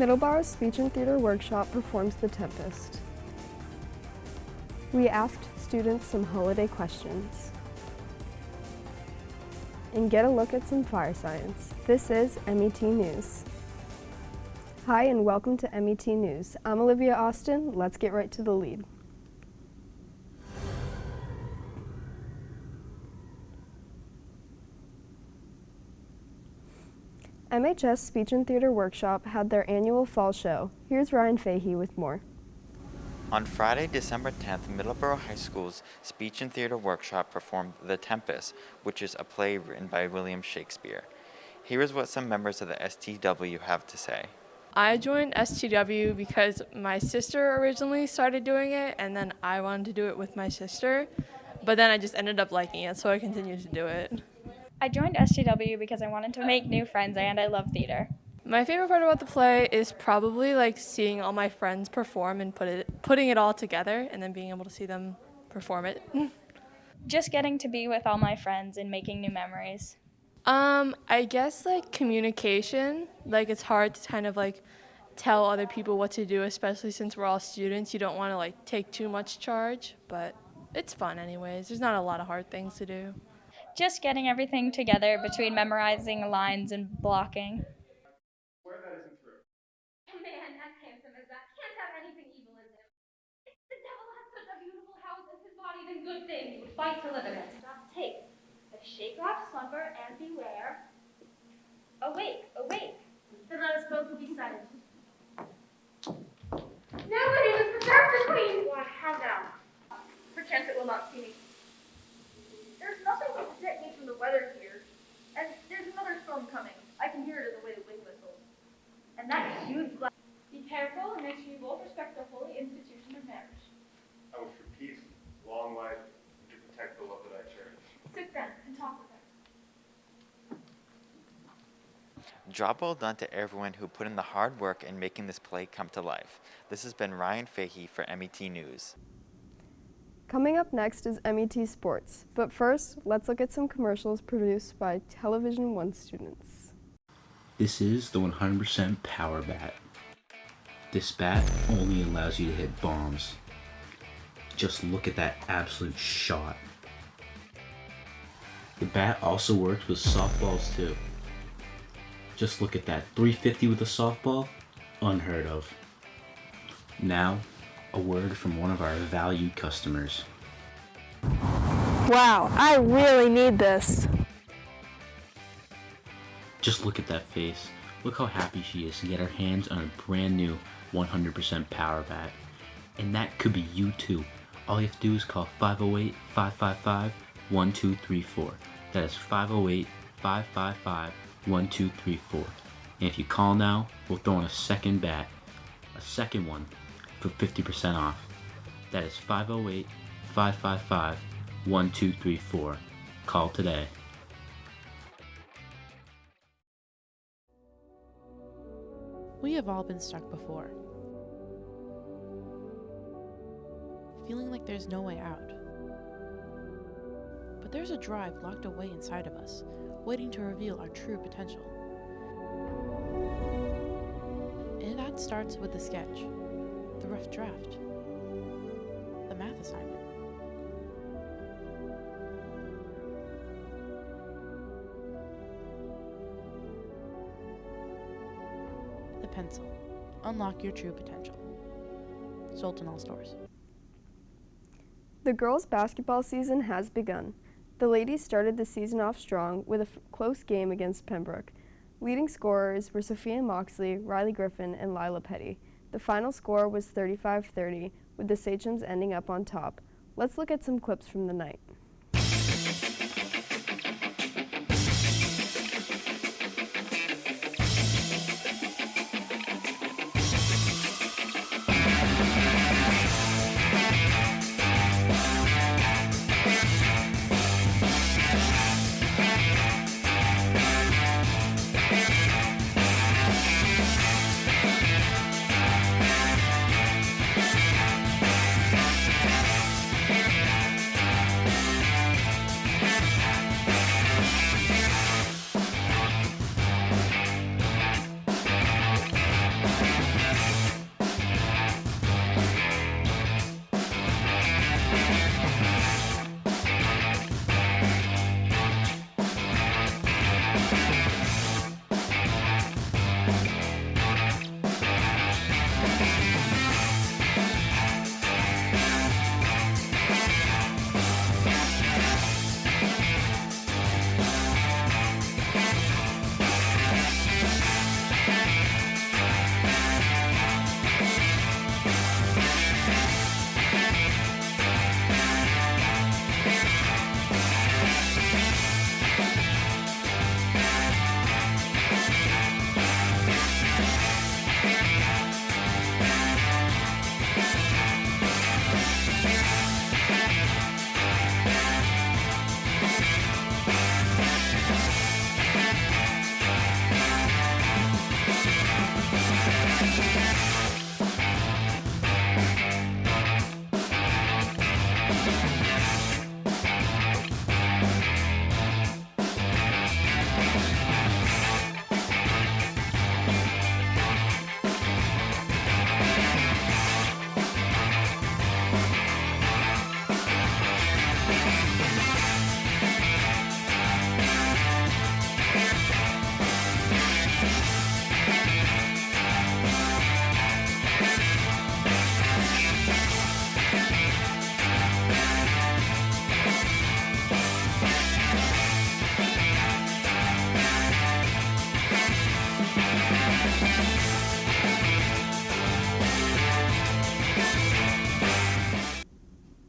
Middleborough's Speech and Theater Workshop performs The Tempest. We asked students some holiday questions and get a look at some fire science. This is MET News. Hi and welcome to MET News. I'm Olivia Austin. Let's get right to the lead. MHS Speech and Theater Workshop had their annual fall show. Here's Ryan Fahey with more. On Friday, December 10th, Middleborough High School's Speech and Theater Workshop performed The Tempest, which is a play written by William Shakespeare. Here is what some members of the STW have to say. I joined STW because my sister originally started doing it, and then I wanted to do it with my sister, but then I just ended up liking it, so I continued to do it. I joined STW because I wanted to make new friends and I love theater. My favorite part about the play is probably like seeing all my friends perform and putting it all together and then being able to see them perform it. Just getting to be with all my friends and making new memories. I guess like communication, like it's hard to kind of like tell other people what to do, especially since we're all students. You don't want to like take too much charge, but it's fun anyways. There's not a lot of hard things to do. Just getting everything together between memorizing lines and blocking. Swear that isn't true. A man as handsome as that can't have anything evil in him. If the devil had such a beautiful house as his body, then good things would fight to live in it. Stop, take. But shake off slumber and beware. Awake, awake. Then let us both be silent. Nobody was prepared for queen. Why, calm down. Perchance it will not see me. There's nothing to protect me from the weather here, and there's another storm coming. I can hear it in the way the wind whistles. And that huge black. Be careful and make sure you both respect the holy institution of marriage. I wish for peace, long life, and to protect the love that I cherish. Sit then and talk with her. Job well done to everyone who put in the hard work in making this play come to life. This has been Ryan Fahey for MET News. Coming up next is MET Sports, but first, let's look at some commercials produced by Television One students. This is the 100% Power Bat. This bat only allows you to hit bombs. Just look at that absolute shot. The bat also works with softballs too. Just look at that, 350 with a softball, unheard of. Now, a word from one of our valued customers. Wow, I really need this. Just look at that face. Look how happy she is to get her hands on a brand new 100% Power Bat. And that could be you too. All you have to do is call 508-555-1234. That is 508-555-1234. And if you call now, we'll throw in a second bat. A second one for 50% off. That is 508-555-1234. Call today. We have all been stuck before, feeling like there's no way out. But there's a drive locked away inside of us, waiting to reveal our true potential. And that starts with the sketch, the rough draft, the math assignment. The pencil. Unlock your true potential. Sold in all stores. The girls' basketball season has begun. The ladies started the season off strong with a close game against Pembroke. Leading scorers were Sophia Moxley, Riley Griffin, and Lila Petty. The final score was 35-30, with the Sachems ending up on top. Let's look at some clips from the night.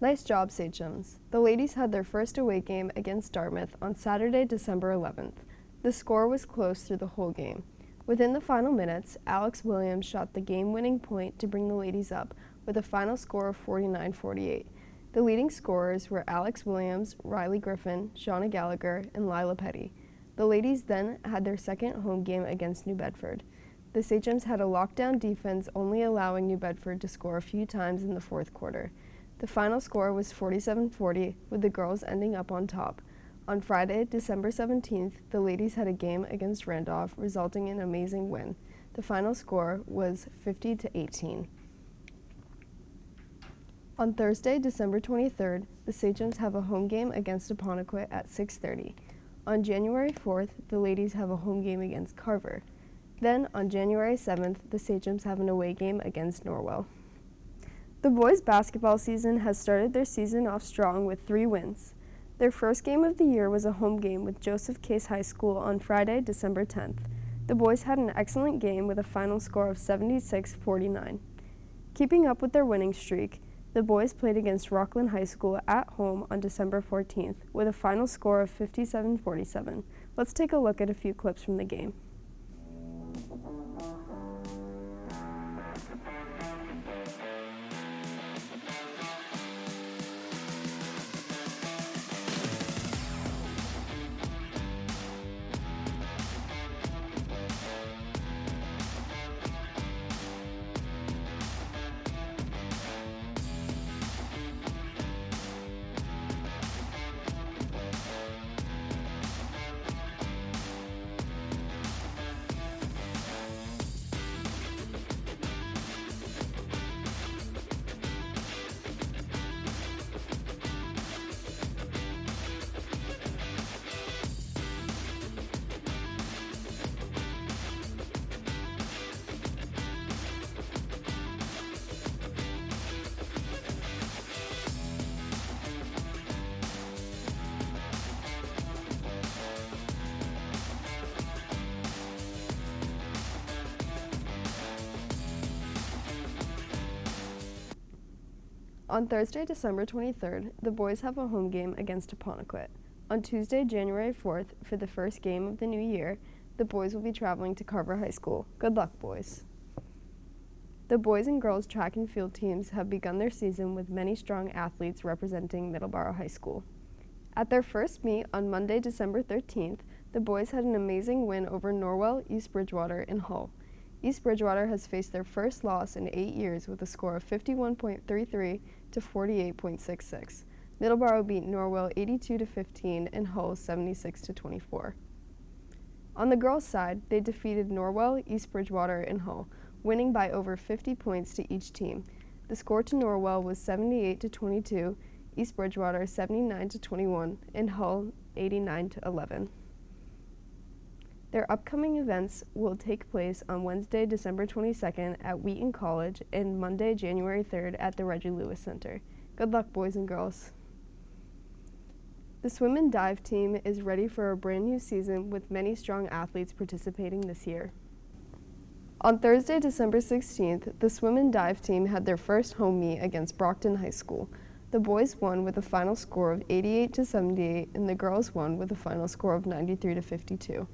Nice job, Sachems. The ladies had their first away game against Dartmouth on Saturday, December 11th. The score was close through the whole game. Within the final minutes, Alex Williams shot the game-winning point to bring the ladies up with a final score of 49-48. The leading scorers were Alex Williams, Riley Griffin, Shauna Gallagher, and Lila Petty. The ladies then had their second home game against New Bedford. The Sachems had a lockdown defense, only allowing New Bedford to score a few times in the fourth quarter. The final score was 47-40, with the girls ending up on top. On Friday, December 17th, the ladies had a game against Randolph, resulting in an amazing win. The final score was 50-18. On Thursday, December 23rd, the Sachems have a home game against Apponequet at 6:30. On January 4th, the ladies have a home game against Carver. Then, on January 7th, the Sachems have an away game against Norwell. The boys' basketball season has started their season off strong with 3 wins. Their first game of the year was a home game with Joseph Case High School on Friday, December 10th. The boys had an excellent game with a final score of 76-49. Keeping up with their winning streak, the boys played against Rockland High School at home on December 14th with a final score of 57-47. Let's take a look at a few clips from the game. On Thursday, December 23rd, the boys have a home game against Apponequet. On Tuesday, January 4th, for the first game of the new year, the boys will be traveling to Carver High School. Good luck, boys. The boys and girls track and field teams have begun their season with many strong athletes representing Middleborough High School. At their first meet on Monday, December 13th, the boys had an amazing win over Norwell, East Bridgewater, and Hull. East Bridgewater has faced their first loss in 8 years with a score of 51.33 to 48.66. Middleborough beat Norwell 82-15 and Hull 76-24. On the girls' side, they defeated Norwell, East Bridgewater, and Hull, winning by over 50 points to each team. The score to Norwell was 78-22, East Bridgewater 79-21, and Hull 89-11. Their upcoming events will take place on Wednesday, December 22nd at Wheaton College and Monday, January 3rd at the Reggie Lewis Center. Good luck, boys and girls. The swim and dive team is ready for a brand new season with many strong athletes participating this year. On Thursday, December 16th, the swim and dive team had their first home meet against Brockton High School. The boys won with a final score of 88-78 and the girls won with a final score of 93-52.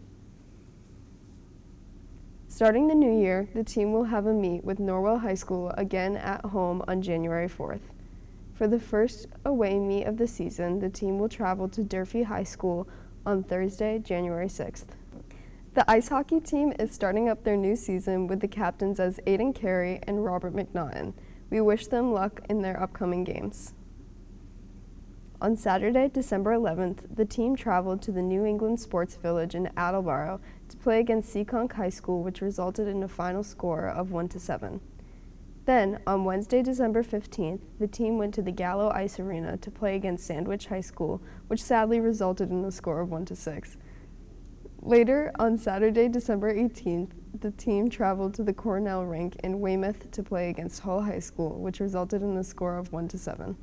Starting the new year, the team will have a meet with Norwell High School again at home on January 4th. For the first away meet of the season, the team will travel to Durfee High School on Thursday, January 6th. The ice hockey team is starting up their new season with the captains as Aiden Carey and Robert McNaughton. We wish them luck in their upcoming games. On Saturday, December 11th, the team traveled to the New England Sports Village in Attleboro to play against Seekonk High School, which resulted in a final score of 1-7. Then, on Wednesday, December 15th, the team went to the Gallo Ice Arena to play against Sandwich High School, which sadly resulted in a score of 1-6. Later, on Saturday, December 18th, the team traveled to the Cornell Rink in Weymouth to play against Hull High School, which resulted in a score of 1-7.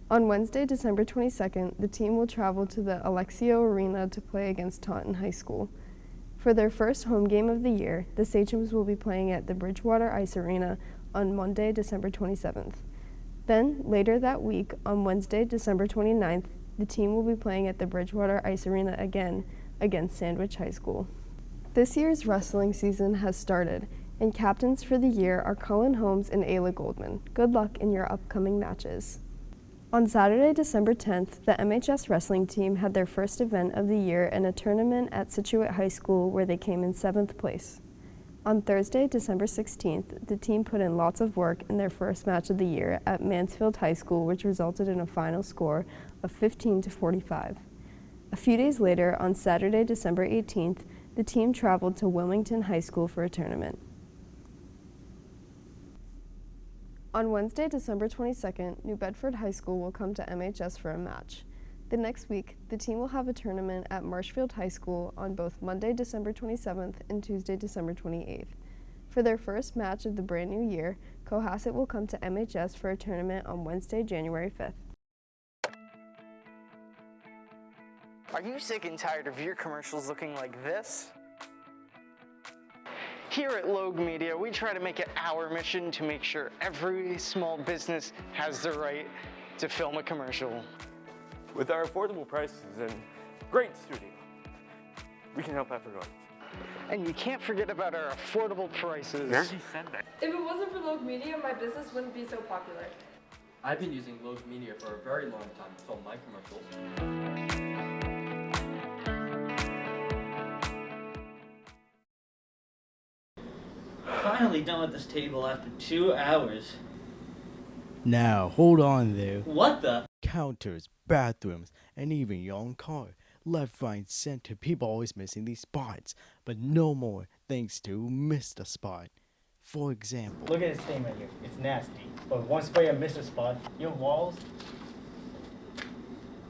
On Wednesday, December 22nd, the team will travel to the Alexio Arena to play against Taunton High School. For their first home game of the year, the Sachems will be playing at the Bridgewater Ice Arena on Monday, December 27th. Then, later that week, on Wednesday, December 29th, the team will be playing at the Bridgewater Ice Arena again against Sandwich High School. This year's wrestling season has started, and captains for the year are Colin Holmes and Ayla Goldman. Good luck in your upcoming matches. On Saturday, December 10th, the MHS wrestling team had their first event of the year in a tournament at Scituate High School where they came in 7th place. On Thursday, December 16th, the team put in lots of work in their first match of the year at Mansfield High School, which resulted in a final score of 15-45. A few days later, on Saturday, December 18th, the team traveled to Wilmington High School for a tournament. On Wednesday, December 22nd, New Bedford High School will come to MHS for a match. The next week, the team will have a tournament at Marshfield High School on both Monday, December 27th and Tuesday, December 28th. For their first match of the brand new year, Cohasset will come to MHS for a tournament on Wednesday, January 5th. Are you sick and tired of your commercials looking like this? Here at Loag Media, we try to make it our mission to make sure every small business has the right to film a commercial. With our affordable prices and great studio, we can help everyone. And you can't forget about our affordable prices. Yeah. She said that. If it wasn't for Loag Media, my business wouldn't be so popular. I've been using Loag Media for a very long time to film my commercials. Finally done with this table after 2 hours. Now, hold on there. What the? Counters, bathrooms, and even your own car. Left, right, center, people always missing these spots. But no more, thanks to Mystapot. For example, look at this stain right here. It's nasty. But one spray of Mystapot, your walls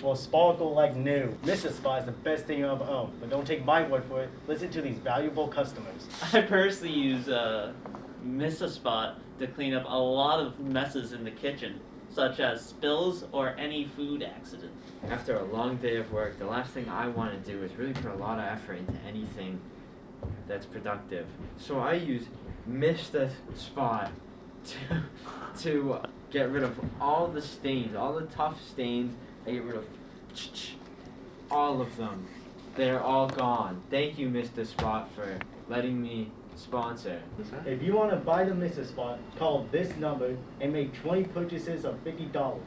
will sparkle like new. Mystapot is the best thing you'll ever own. But don't take my word for it. Listen to these valuable customers. I personally use Mystapot to clean up a lot of messes in the kitchen, such as spills or any food accident. After a long day of work, the last thing I want to do is really put a lot of effort into anything that's productive. So I use Mystapot to get rid of all the stains, all the tough stains. I get rid of all of them. They're all gone. Thank you, Mystapot, for letting me sponsor. If you want to buy the Mystapot, call this number and make 20 purchases of $50.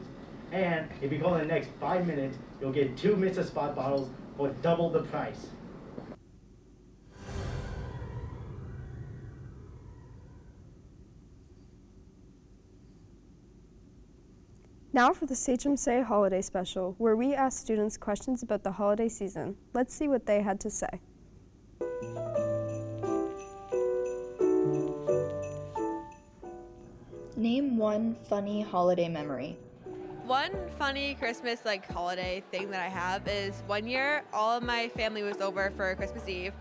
And if you call in the next 5 minutes, you'll get 2 Mystapot bottles for double the price. Now for the Sachem Say Holiday Special, where we ask students questions about the holiday season. Let's see what they had to say. Name one funny holiday memory. One funny Christmas holiday thing that I have is one year all of my family was over for Christmas Eve,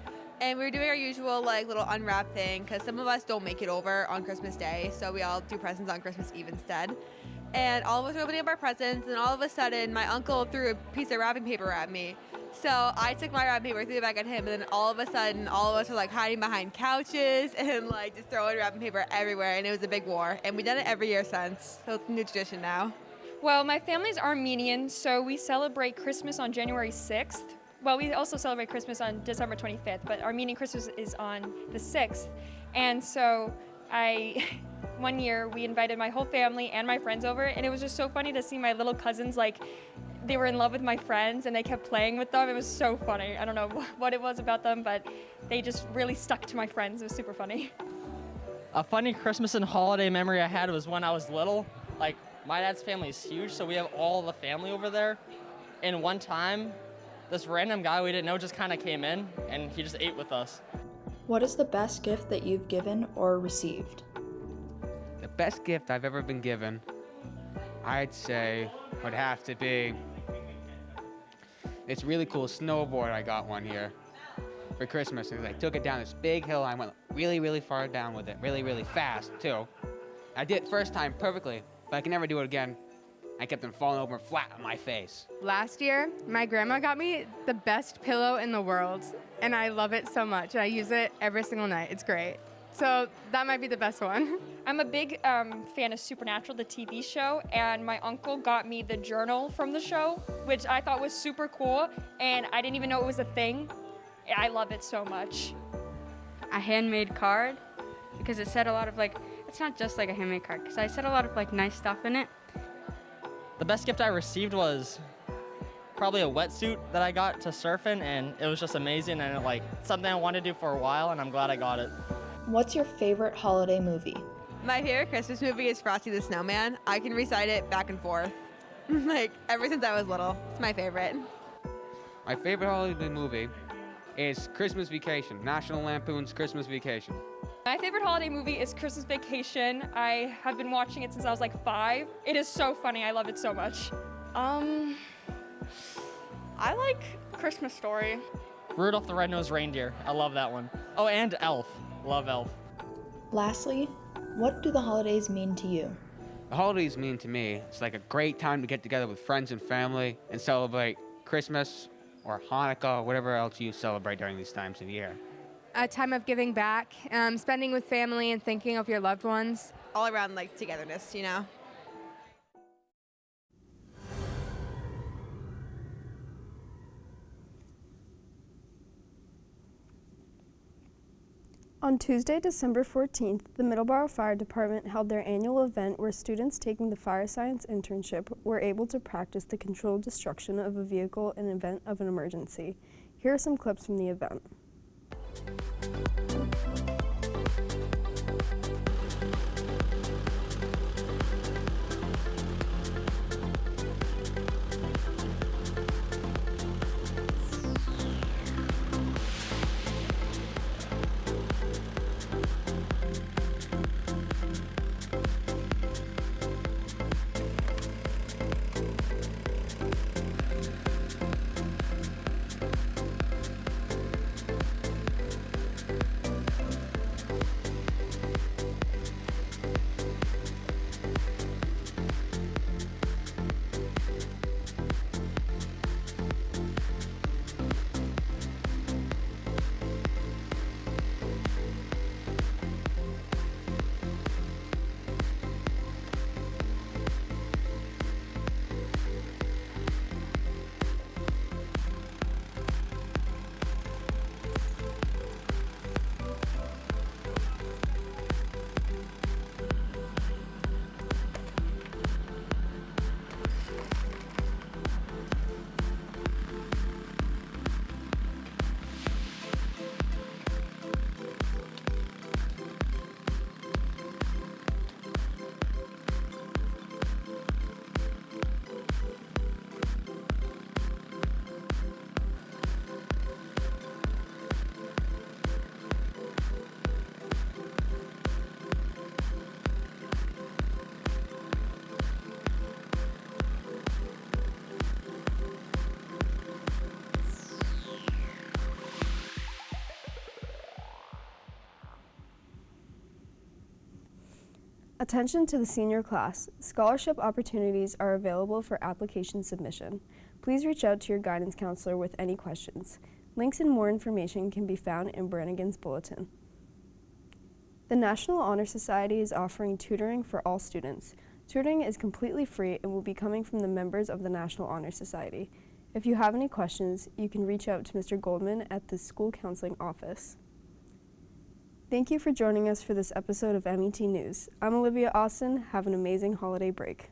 and we were doing our usual little unwrap thing because some of us don't make it over on Christmas Day, so we all do presents on Christmas Eve instead. And all of us were opening up our presents, and all of a sudden my uncle threw a piece of wrapping paper at me. So I took my wrapping paper, threw it back at him, and then all of a sudden all of us were hiding behind couches and just throwing wrapping paper everywhere, and it was a big war. And we've done it every year since, so it's a new tradition now. Well, my family's Armenian, so we celebrate Christmas on January 6th. Well, we also celebrate Christmas on December 25th, but Armenian Christmas is on the 6th. And so one year we invited my whole family and my friends over, and it was just so funny to see my little cousins, they were in love with my friends and they kept playing with them. It was so funny. I don't know what it was about them, but they just really stuck to my friends. It was super funny. A funny Christmas and holiday memory I had was when I was little. My dad's family is huge, so we have all the family over there. And one time, this random guy we didn't know just kind of came in, and he just ate with us. What is the best gift that you've given or received? The best gift I've ever been given, I'd say, would have to be this really cool snowboard I got one year for Christmas. And I took it down this big hill. I went really, really far down with it, really, really fast, too. I did it first time perfectly, but I can never do it again. I kept on falling over flat on my face. Last year, my grandma got me the best pillow in the world, and I love it so much. I use it every single night. It's great. So that might be the best one. I'm a big fan of Supernatural, the TV show, and my uncle got me the journal from the show, which I thought was super cool, and I didn't even know it was a thing. I love it so much. A handmade card, because it said a lot of it's not just like a handmade card, because I said a lot of nice stuff in it. The best gift I received was probably a wetsuit that I got to surf in, and it was just amazing, and something I wanted to do for a while, and I'm glad I got it. What's your favorite holiday movie? My favorite Christmas movie is Frosty the Snowman. I can recite it back and forth. Ever since I was little. It's my favorite. My favorite holiday movie is Christmas Vacation, National Lampoon's Christmas Vacation. My favorite holiday movie is Christmas Vacation. I have been watching it since I was 5. It is so funny. I love it so much. I like Christmas Story. Rudolph the Red-Nosed Reindeer. I love that one. Oh, and Elf. Love Elf. Lastly, what do the holidays mean to you? The holidays mean to me, it's like a great time to get together with friends and family and celebrate Christmas or Hanukkah or whatever else you celebrate during these times of year. A time of giving back, spending with family and thinking of your loved ones. All around togetherness, you know? On Tuesday, December 14th, the Middleborough Fire Department held their annual event where students taking the fire science internship were able to practice the controlled destruction of a vehicle in event of an emergency. Here are some clips from the event. Attention to the senior class. Scholarship opportunities are available for application submission. Please reach out to your guidance counselor with any questions. Links and more information can be found in Brannigan's bulletin. The National Honor Society is offering tutoring for all students. Tutoring is completely free and will be coming from the members of the National Honor Society. If you have any questions, you can reach out to Mr. Goldman at the school counseling office. Thank you for joining us for this episode of MET News. I'm Olivia Austin. Have an amazing holiday break.